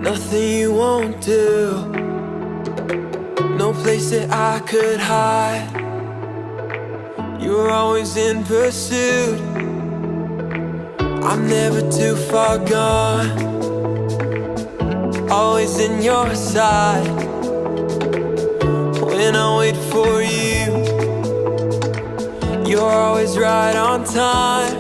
nothing you won't do. No place that I could hide. You're always in pursuit. I'm never too far gone. Always in your side. When I wait for you, you're always right on time.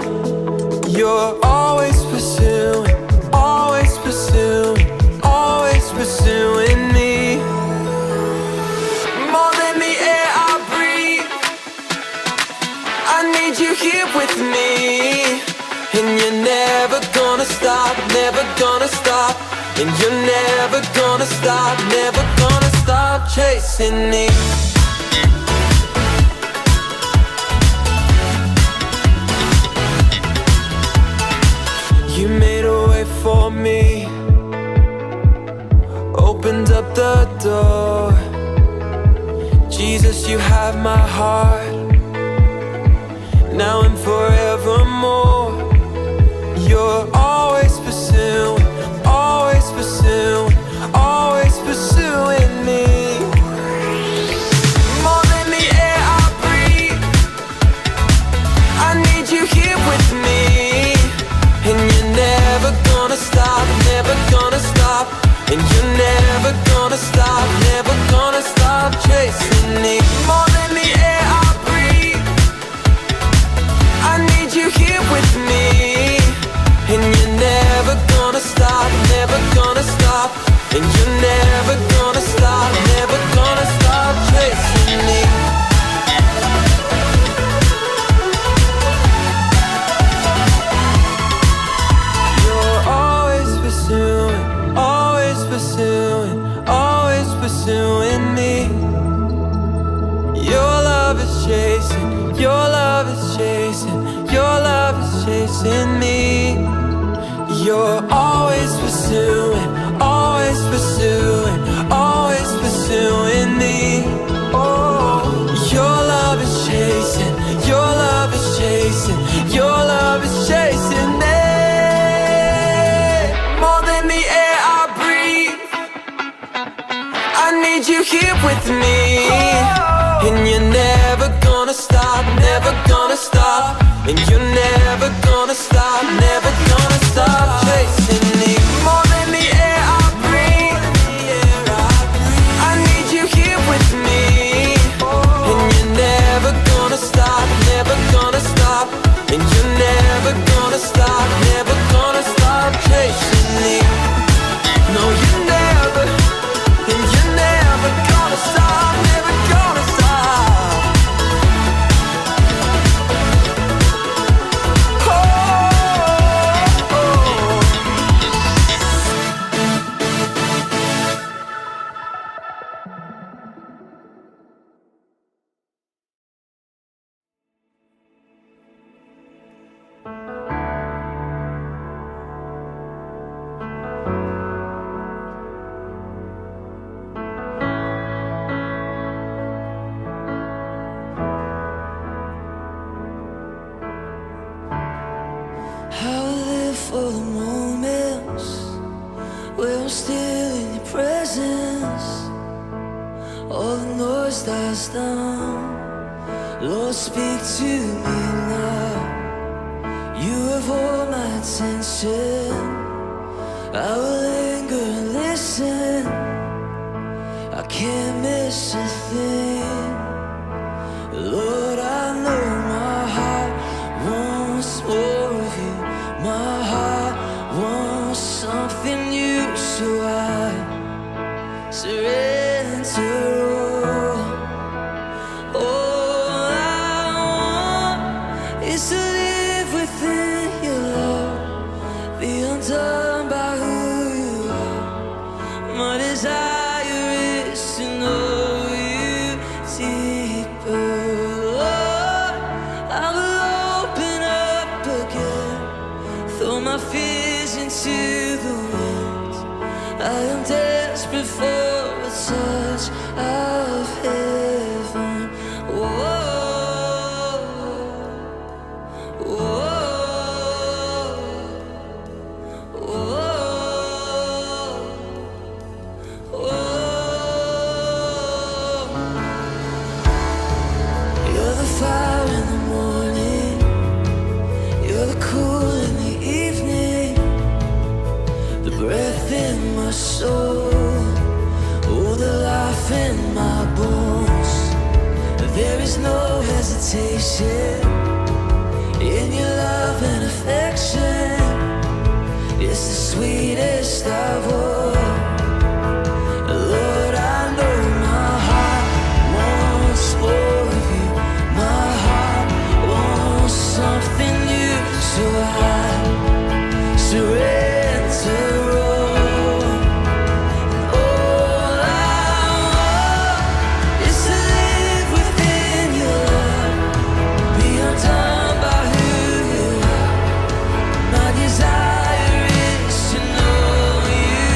You're always pursuing, always pursuing, always pursuing me. More than the air I breathe, I need you here with me. And you're never gonna stop, never gonna stop. And you're never gonna stop, never gonna stop chasing me. You made a way for me, opened up the door. Jesus, you have my heart, now and forevermore. You're always pursuing, always pursuing, always pursuing me. More than the air I breathe, I need you here with me. And you're never gonna stop, never gonna stop. And you're never gonna stop, never gonna stop chasing me. More than the air I breathe, I need you here with me. And you're never gonna stop, never gonna stop. And you're never gonna stop, never gonna stop chasing me. You're always pursuing, always pursuing, always pursuing me. Your love is chasing, your love is chasing, your love is chasing me. You're always pursuing, always pursuing, always pursuing me. Oh, your love is chasing, your love is chasing, your love is chasing me. More than the air I breathe, I need you here with me. And you're never gonna stop, never gonna stop. And you're never gonna stop, never gonna stop chasing me. More than the air I breathe, I need you here with me. And you're never gonna stop, never gonna stop. And you're never gonna stop, never gonna stop chasing me. No, you're never, and you're never gonna stop, never gonna stop. I live for the moments where I'm still in your presence. All the noise dies down. Lord, speak to me now. You have all my attention. I will linger and listen. I can't miss a thing. Lord, I know my heart wants more of you. My heart wants something new, so I surrender all. All I want is to live within your love, be undone by who you are. My desire is to know you deeper. Lord, I will open up again, throw my fears into the wind. I am desperate for a touch of heaven. Whoa, whoa. fire in the morning. You're the cool in the evening, the breath in my soul, oh, the life in my bones. There is no hesitation in your love and affection. It's the sweetest of all. Lord, I know my heart wants more of you. My heart wants something new, so I surrender all. All I want is to live within your love, be undone by who you are. My desire is to know you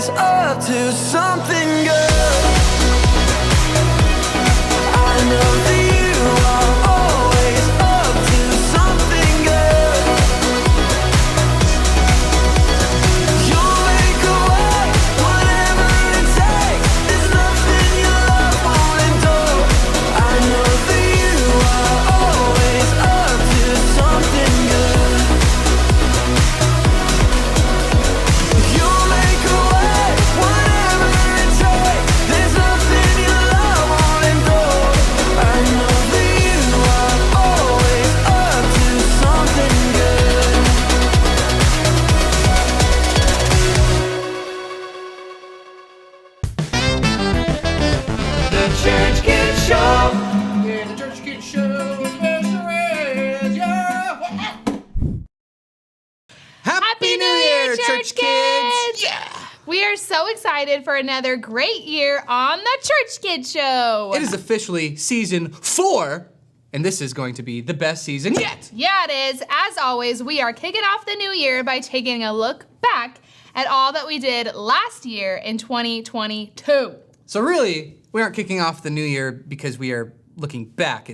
always up to something good. I know that you are always up to something good. You'll make a way, whatever it takes. There's nothing your love won't endure. I know that you are always up to something good. You'll make a way, whatever it takes. There's nothing your love won't endure. I know that you are always up to something good. The Church Kid Show. Yeah, the Church Kid Show is where there is, yeah. Happy New Year, Church Kids! We are so excited for another great year on the Church Kid Show. It is officially season 4, and this is going to be the best season yet. Yeah, it is. As always, we are kicking off the new year by taking a look back at all that we did last year in 2022. So really, we aren't kicking off the new year because we are looking back.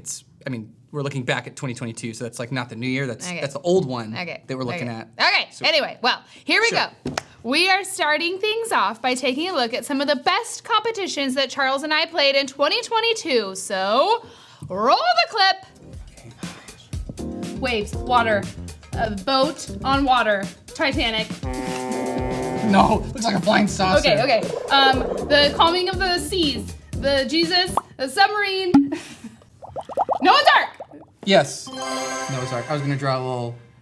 We're looking back at 2022, so that's like not the new year. That's the old one that we're looking at. Okay, So- anyway, well, here we Sure. go. We are starting things off by taking a look at some of the best competitions that Charles and I played in 2022. So, roll the clip. Waves, water, a boat on water, Titanic. No, looks like a flying saucer. Okay. The calming of the seas, the Jesus, the submarine. Noah's Ark. Yes. Noah's Ark. I was gonna draw a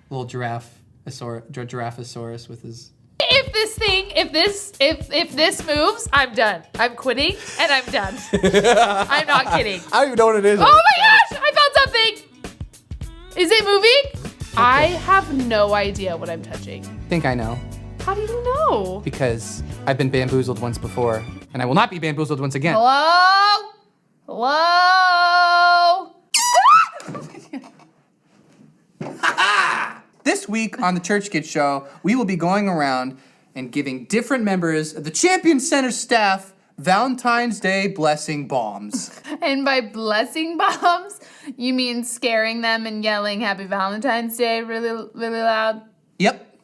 little giraffosaurus with his. If this moves, I'm done. I'm quitting and I'm done. I'm not kidding. I don't even know what it is. Oh my gosh! I found something. Is it moving? I have no idea what I'm touching. I think I know How do you know? because I've been bamboozled once before, and I will not be bamboozled once again. Hello? Hello? This week on the Church Kid Show, we will be going around and giving different members of the Champion Center staff Valentine's Day blessing bombs. And by blessing bombs, you mean scaring them and yelling Happy Valentine's Day really, really loud? Yep.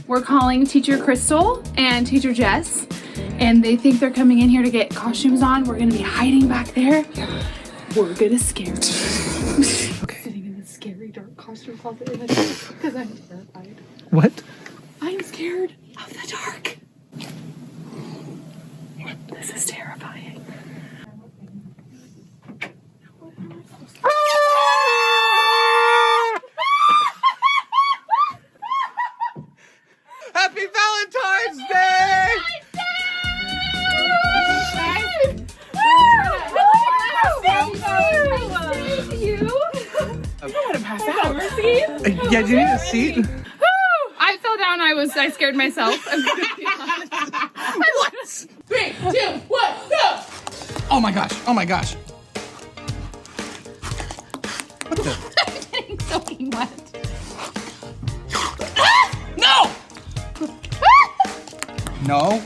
We're calling Teacher Crystal and Teacher Jess, and they think they're coming in here to get costumes on. We're gonna be hiding back there. We're gonna scare them. Sitting in the scary dark costume closet in the dark because I'm terrified. What? I'm scared of the dark. This is terrifying. Happy Valentine's Day! Yeah, do you need a seat? I fell down. I scared myself. What? 3, 2, 1, go! Oh my gosh, oh my gosh. What the? I'm getting soaking wet. No! No.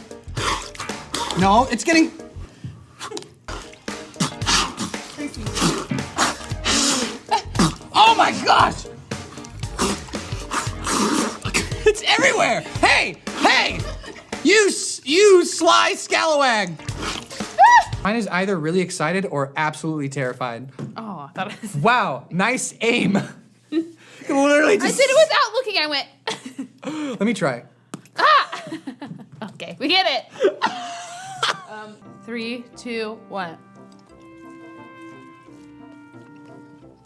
No, it's getting... Oh my gosh! It's everywhere! Hey! Hey! You sly scalawag! Mine is either really excited or absolutely terrified. Oh, I thought it was... Wow, nice aim. Literally I just... did it without looking. I went... Let me try. Okay, we get it. 3, 2, 1.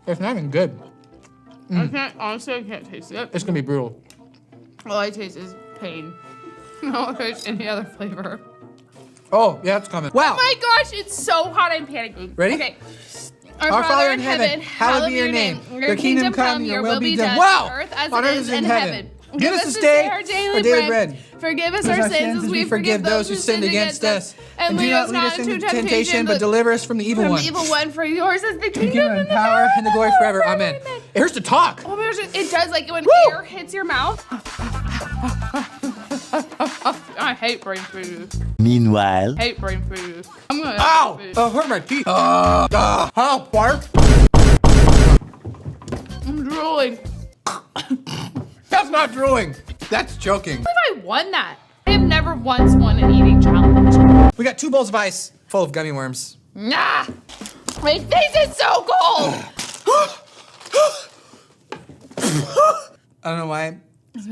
It's not even good. I can't taste it. It's gonna be brutal. All I taste is pain. I don't taste any other flavor. Oh, yeah, it's coming. Wow. Oh my gosh, it's so hot, I'm panicking. Ready? Okay. Our Father in heaven, hallowed be your name. Your kingdom come, your will be done. Wow! On earth as On it earth is in heaven. Give us this day our daily daily bread. Forgive us our sins as we forgive those who sinned against us. And do not lead us into temptation, but deliver us from the evil from one. the evil one. For yours is the The kingdom kingdom and power and the glory forever. Amen. It hurts to talk. Oh my gosh, it does like when Woo! air hits your mouth. I hate brain food. Meanwhile, Hate brain food. I'm gonna. Ow! Food. Oh, hurt my teeth. Help, Bart. I'm drooling. That's not drooling. That's joking. I won that. I have never once won an eating challenge. We got 2 bowls of ice full of gummy worms. Nah! My face is so cold! I don't know why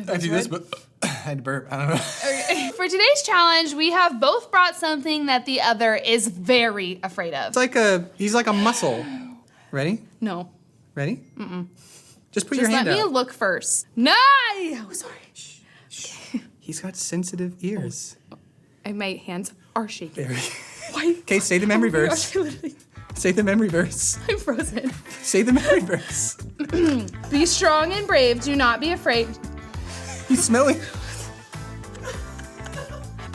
I do this, but I had to burp. I don't know. Okay. For today's challenge, we have both brought something that the other is very afraid of. It's like he's like a mussel. Ready? No. Ready? Just put Just your let hand me out. look first. No! Oh, sorry. He's got sensitive ears. My hands are shaking. There. Why? Okay, say the memory Oh my verse. gosh, I literally- Say the memory verse. I'm frozen. Say the memory verse. Be strong and brave. Do not be afraid. He's smelling.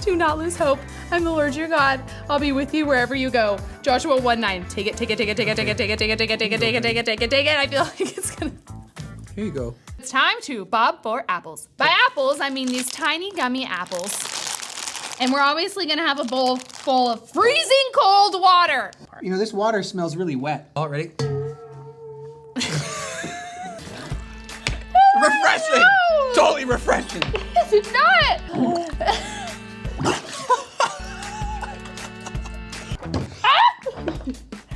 Do not lose hope. I'm the Lord your God. I'll be with you wherever you go. Joshua 1:9. Take it, take it, take it, take it, take it, take it, take it, take it, take it, take it, take it, take it, take it. I feel like it's gonna. Here you go. It's time to bob for apples. By apples, I mean these tiny gummy apples. And we're obviously gonna have a bowl full of freezing cold water. You know, this water smells really wet. All ready? Refreshing! No! Totally refreshing. It's not.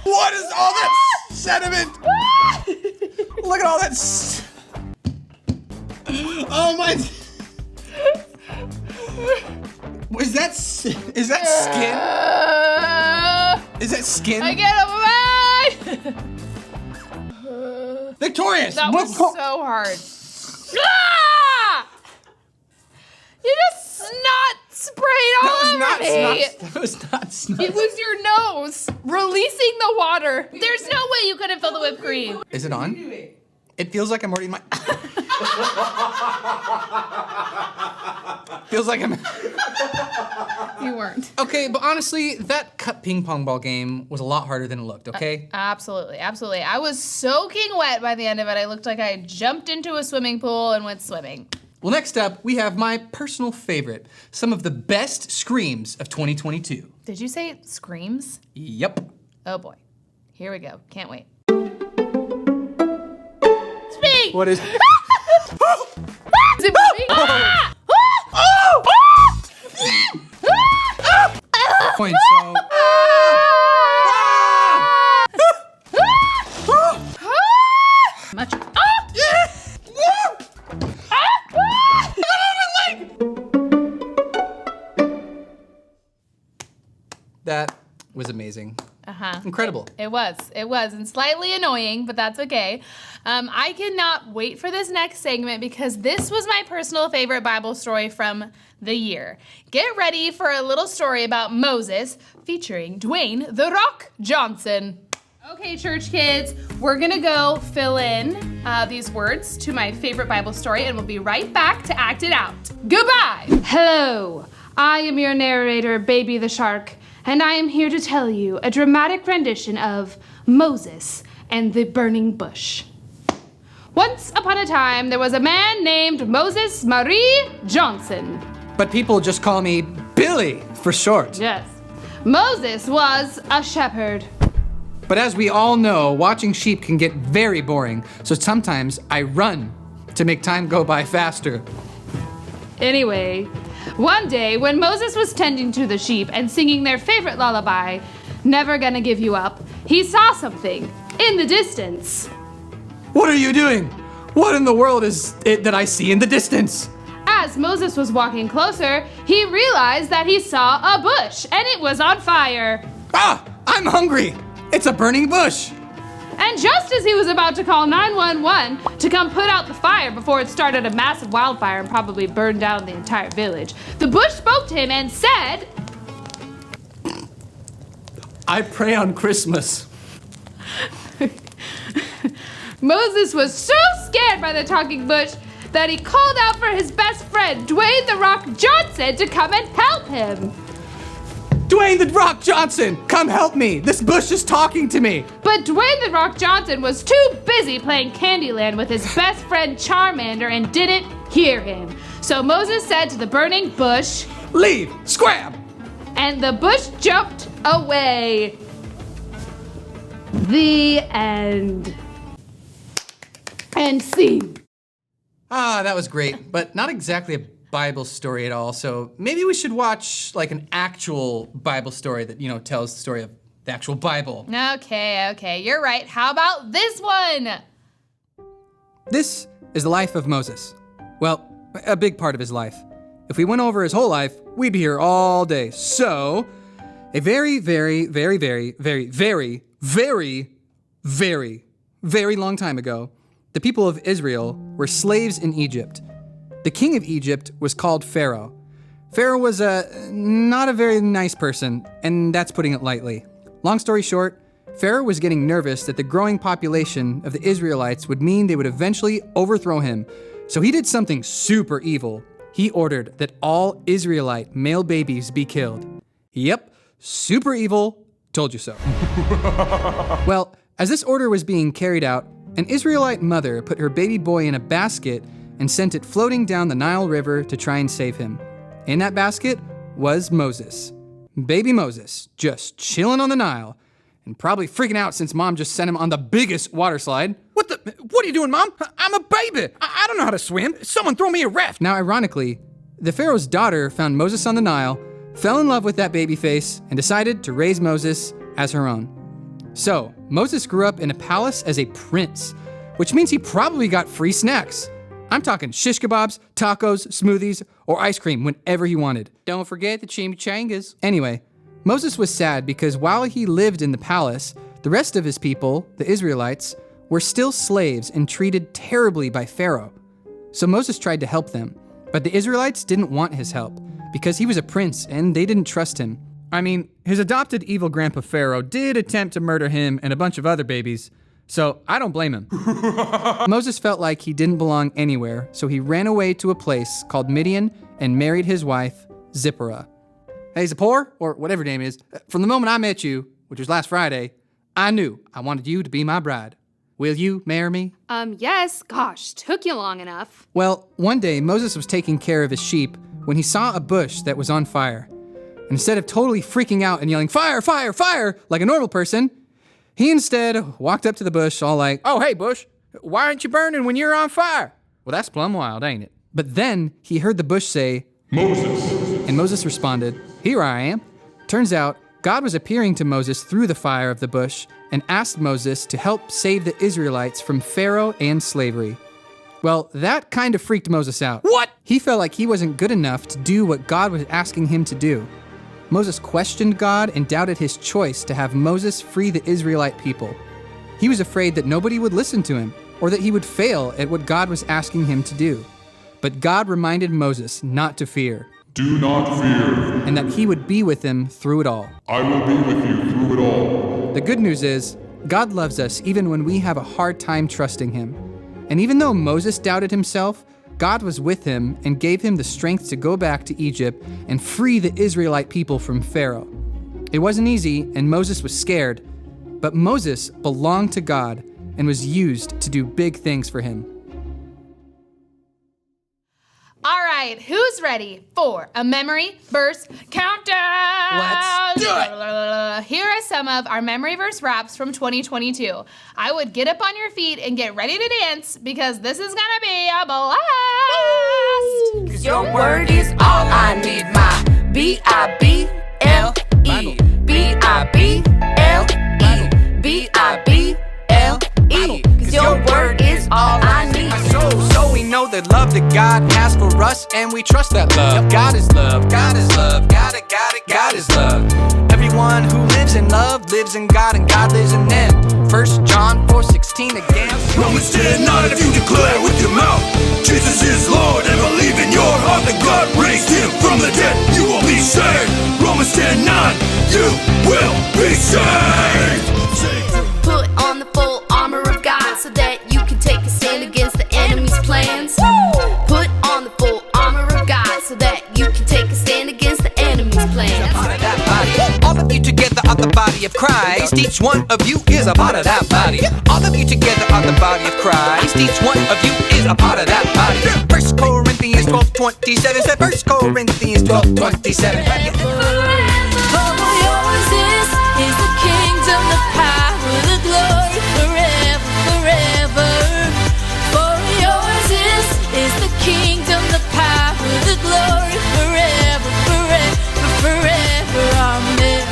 What is all that sediment? Look at all that. Oh my! Is that skin? Is that skin? I get away! Victorious! That was so hard. Ah! You just snot sprayed all over me. That was not snot. It was your nose releasing the water. There's no way you couldn't fill the whipped cream. Is it on? It feels like I'm already in my. Feels like I'm. You weren't. Okay, but honestly, that cup ping pong ball game was a lot harder than it looked, okay? Absolutely, absolutely. I was soaking wet by the end of it. I looked like I had jumped into a swimming pool and went swimming. Well, next up, we have my personal favorite, some of the best screams of 2022. Did you say screams? Yep. Oh boy. Here we go. Can't wait. It's me! What is? Is it me? Ah! Point, so. Much. That was amazing. Uh-huh. Incredible. It was, and slightly annoying, but that's okay. I cannot wait for this next segment because this was my personal favorite Bible story from the year. Get ready for a little story about Moses featuring Dwayne "The Rock" Johnson. Okay, church kids, we're gonna go fill in these words to my favorite Bible story and we'll be right back to act it out. Goodbye! Hello, I am your narrator, Baby the Shark, and I am here to tell you a dramatic rendition of Moses and the Burning Bush. Once upon a time, there was a man named Moses Marie Johnson. But people just call me Billy for short. Yes. Moses was a shepherd. But as we all know, watching sheep can get very boring, so sometimes I run to make time go by faster. Anyway, one day when Moses was tending to the sheep and singing their favorite lullaby, Never Gonna Give You Up, he saw something in the distance. What are you doing? What in the world is it that I see in the distance? As Moses was walking closer, he realized that he saw a bush and it was on fire. Ah, I'm hungry. It's a burning bush. And just as he was about to call 911 to come put out the fire before it started a massive wildfire and probably burned down the entire village, the bush spoke to him and said, I pray on Christmas. Moses was so scared by the talking bush that he called out for his best friend, Dwayne "The Rock" Johnson, to come and help him. Dwayne "The Rock" Johnson, come help me. This bush is talking to me. But Dwayne "The Rock" Johnson was too busy playing Candyland with his best friend Charmander and didn't hear him. So Moses said to the burning bush, leave, scram! And the bush jumped away. The end. End scene. Ah, that was great, but not exactly a Bible story at all. So maybe we should watch like an actual Bible story that, you know, tells the story of the actual Bible. Okay, you're right. How about this one? This is the life of Moses. Well, a big part of his life. If we went over his whole life, we'd be here all day. So, a very, very, very, very, very, very, very, very, very long time ago, the people of Israel were slaves in Egypt. The king of Egypt was called Pharaoh. Pharaoh was not a very nice person, and that's putting it lightly. Long story short, Pharaoh was getting nervous that the growing population of the Israelites would mean they would eventually overthrow him. So he did something super evil. He ordered that all Israelite male babies be killed. Yep, super evil, told you so. Well, as this order was being carried out, an Israelite mother put her baby boy in a basket and sent it floating down the Nile River to try and save him. In that basket was Moses. Baby Moses, just chilling on the Nile, and probably freaking out since mom just sent him on the biggest water slide. What are you doing, Mom? I'm a baby. I don't know how to swim. Someone throw me a raft. Now, ironically, the Pharaoh's daughter found Moses on the Nile, fell in love with that baby face, and decided to raise Moses as her own. So, Moses grew up in a palace as a prince, which means he probably got free snacks. I'm talking shish kebabs, tacos, smoothies, or ice cream whenever he wanted. Don't forget the chimichangas. Anyway, Moses was sad because while he lived in the palace, the rest of his people, the Israelites, were still slaves and treated terribly by Pharaoh. So Moses tried to help them, but the Israelites didn't want his help because he was a prince and they didn't trust him. I mean, his adopted evil grandpa Pharaoh did attempt to murder him and a bunch of other babies, so I don't blame him. Moses felt like he didn't belong anywhere, so he ran away to a place called Midian and married his wife, Zipporah. Hey, Zippor, or whatever your name is, from the moment I met you, which was last Friday, I knew I wanted you to be my bride. Will you marry me? Yes. Gosh, took you long enough. Well, one day Moses was taking care of his sheep when he saw a bush that was on fire. And instead of totally freaking out and yelling, "Fire, fire, fire," like a normal person, he instead walked up to the bush all like, "Oh, hey, bush, why aren't you burning when you're on fire?" Well, that's plumb wild, ain't it? But then he heard the bush say, "Moses." And Moses responded, "Here I am." Turns out, God was appearing to Moses through the fire of the bush and asked Moses to help save the Israelites from Pharaoh and slavery. Well, that kind of freaked Moses out. What? He felt like he wasn't good enough to do what God was asking him to do. Moses questioned God and doubted his choice to have Moses free the Israelite people. He was afraid that nobody would listen to him or that he would fail at what God was asking him to do. But God reminded Moses not to fear. Do not fear. And that he would be with him through it all. I will be with you through it all. The good news is, God loves us even when we have a hard time trusting him. And even though Moses doubted himself, God was with him and gave him the strength to go back to Egypt and free the Israelite people from Pharaoh. It wasn't easy, and Moses was scared, but Moses belonged to God and was used to do big things for him. All right, who's ready for a memory verse countdown? Let's do it. Here are some of our memory verse raps from 2022. I would get up on your feet and get ready to dance because this is gonna be a blast. 'Cause your word is all I need. My B-I-B-L-E. B-I-B-L-E. B-I-B-L-E. 'Cause your word is all I need. So we know the love that God has for us, and we trust that love. God is love, God is love, God is love. Everyone who lives in love lives in God, and God lives in them. 1 John 4:16 again. Romans 10:9, if you declare with your mouth Jesus is Lord and believe in your heart that God raised him from the dead, you will be saved. Romans 10:9, you will be saved. Put on the full armor of God so that you can take a stand against the enemy's plans. Put on the full armor of God so that you can take a stand against the enemy's plans. All of you together are the body of Christ. Each one of you is a part of that body. All of you together are the body of Christ. Each one of you is a part of that body. 1 Corinthians 12:27. Said 1 Corinthians 12:27. For yours is the kingdom, the power, the glory, forever, forever. For yours is the kingdom, the power, the glory, forever, forever, forever. Amen.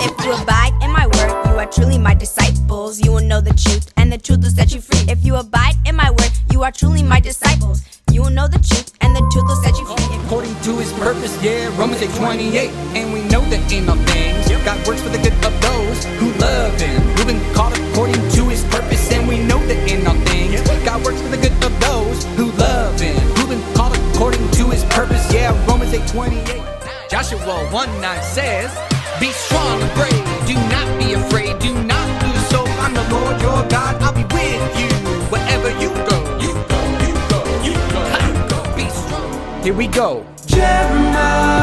If you abide in my word, you are truly my disciples. You will know the truth, and the truth will set you free. If you abide in my word, you are truly my disciples. You will know the truth, and the truth will set you free. According to his purpose, yeah, Romans 8:28. And we know that in all things, God works for the good of those who love him, who've been called according to his purpose. And we know that in all things, God works for the good of those who love him, who've been called according to his purpose. Yeah, Romans 8:28. Joshua 1:9 says, be strong and brave, do not be afraid, do not lose hope. I'm the Lord your God, I'll be with you wherever you go. You go, you go, you go, you go. Be strong. Here we go. Jeremiah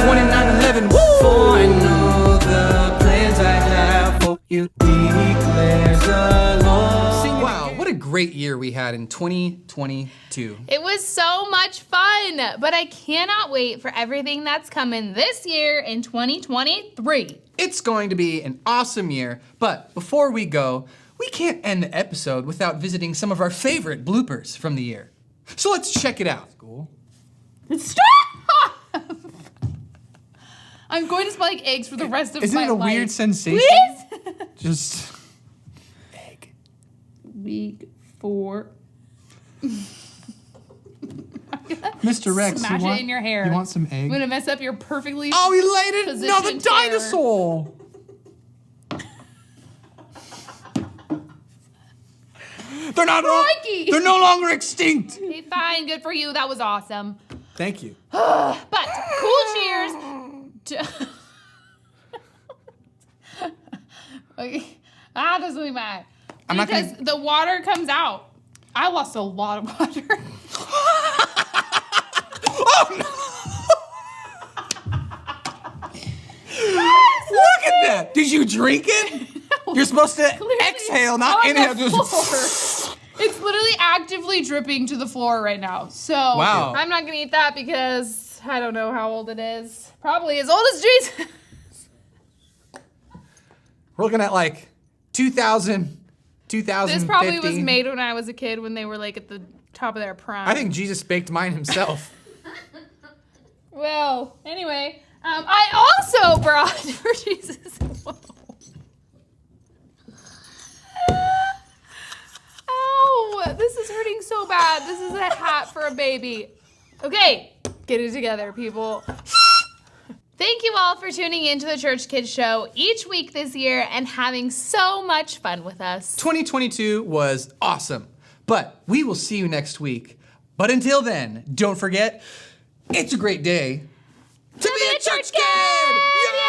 29:11. Woo! For I know the plans I have for you, declares the Lord. Wow, what a great year we had in 2022. It was so much fun, but I cannot wait for everything that's coming this year in 2023. It's going to be an awesome year, but before we go, we can't end the episode without visiting some of our favorite bloopers from the year. So let's check it out. Cool. Stop! I'm going to smell like eggs for the rest of my life. Isn't it a weird sensation? Please? Just egg. Week 4. Mr. Rex, Smash it in your hair. You want some egg? I'm gonna mess up your perfectly. Oh, he laid it. No, the positioned hair. dinosaur. They're not. Crikey. They're no longer extinct. Okay, fine, good for you. That was awesome. Thank you. But cool cheers to. Okay, doesn't really matter. I'm not Because the water comes out. I lost a lot of water. Look at that. Did you drink it? You're supposed to exhale, not On the inhale. floor. It's literally actively dripping to the floor right now. So Wow. I'm not gonna eat that because I don't know how old it is. Probably as old as Jesus. We're looking at like 2000, 2050. This probably was made when I was a kid when they were like at the top of their prime. I think Jesus baked mine himself. Well, anyway, I also brought for Jesus. Whoa. Ow, this is hurting so bad. This is a hat for a baby. Okay, get it together, people. Thank you all for tuning in to the Church Kids Show each week this year and having so much fun with us. 2022 was awesome, but we will see you next week. But until then, don't forget, it's a great day to be a church kid! Yay!